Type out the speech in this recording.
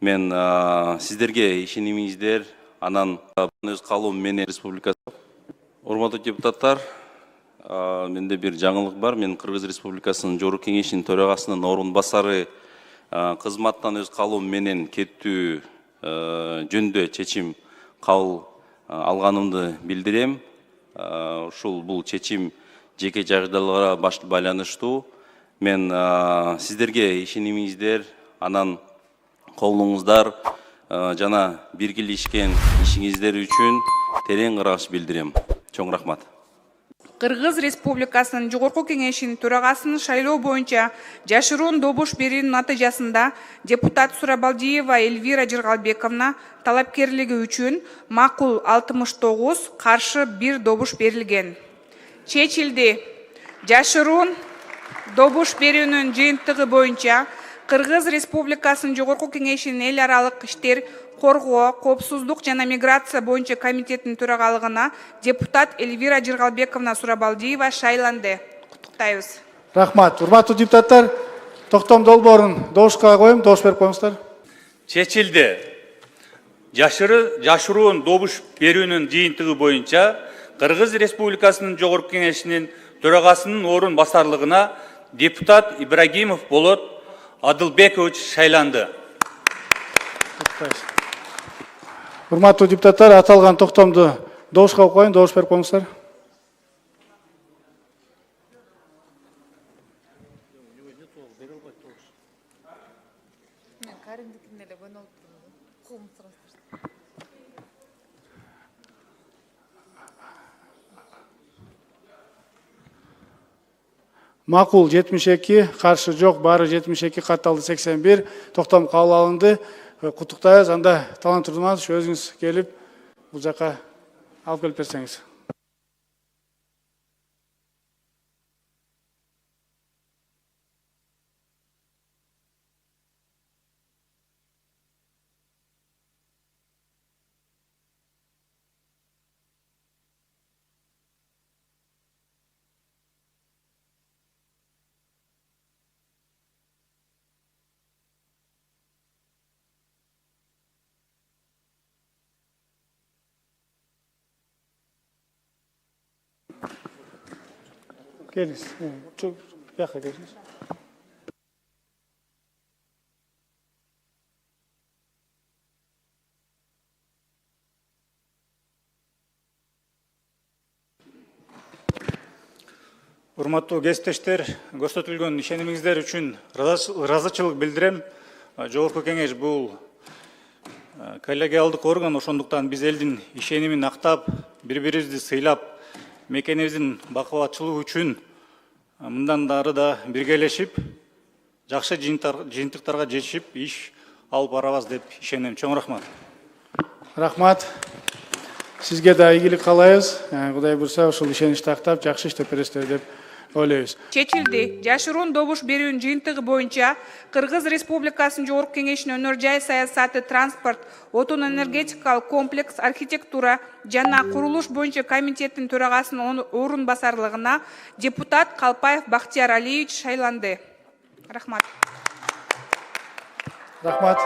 Мен сиздерге ишенимиңиздер, анан өз калуум менен республикасы. Урматтуу депутаттар, менде бир жаңылык бар. Мен Кыргыз Республикасынын Жогорку Кеңешинин төрагасынын орун басары кызматтан өз калуум менен кеттүү жөнүндө чечим кабыл алганымды билдирем. Ушул бул чечим жеке жагдайларга байланыштуу. Мен сиздерге ишенимиңиздер, анан колуңуздар жана биргелешкен ишиңиздер үчүн терең ыргаш билдирем. Чоң рахмат. Кыргыз Республикасынын Жогорку Кеңешинин төрагасынын шайлоо боюнча жашыруун добуш берүүнүн натыйжасында депутат Сурабалдиева Эльвира Жыргалбековна талапкерлиги үчүн макул 69, каршы 1 добуш берилген. Чечилди. Жашыруун добуш берүүнүн жыйынтыгы боюнча Кыргыз Республикасынын Жогорку Кеңешинин эл аралык иштер, коргоо, коопсуздук жана миграция боюнча комитеттин төрагалыгына депутат Эльвира Жыргалбековна Сурабалдиева шайланды. Куттуктайбыз. Рахмат. Урматтуу депутаттар, токтом долбоорун добушка коем, добуш берип коюңуздар. Чечилди. Жашыруун добуш берүүнүн жыйынтыгы боюнча Кыргыз Республикасынын Жогорку Кеңешинин төрагасынын орун басарлыгына депутат Ибрагимов Болот Адылбекович шайланды. Урматтуу депутаттар, аталган токтомду добушка коюн, добуш берип коюңуздар. Макул 72, каршы жок, баары 72, катталды 81, токтом кабыл алынды. Куттуктайбыз. Анда Талант Турдуманович, өзүңүз келип бул жака алып келип берсеңиз. Келиңиz. Çok yakın geliniz. Урматтуу кесиптештер, көрсөтүлгөн ишенимиңиздер үчүн ыраазычылык билдирем. Жогорку Кеңеш бул коллегиалдык орган, ошондуктан биз элдин ишенимин актап, бири-бирибизди сыйлап, мекенибиздин бакубатчылыгы үчүн мындан дары да биргелешип, жакшы жыйынтыктарга жетишип, иш алып барабыз деп ишенем. Чоң рахмат. Рахмат. Сизге да ийгилик каалайбыз. Кудай буйрса, ушул ишеничти актап, жакшы иштеп бересиздер деп ойлойбуз. Чечилди. Жашыруун добуш берүүнүн жыйынтыгы боюнча Кыргыз Республикасынын Жогорку Кеңешинин өнөр жай саясаты, транспорт, отун энергетикалык комплекс, архитектура жана курулуш боюнча комитеттин төрагасынын орун басарлыгына депутат Калпаев Бактияр Алиевич шайланды. Рахмат. Рахмат.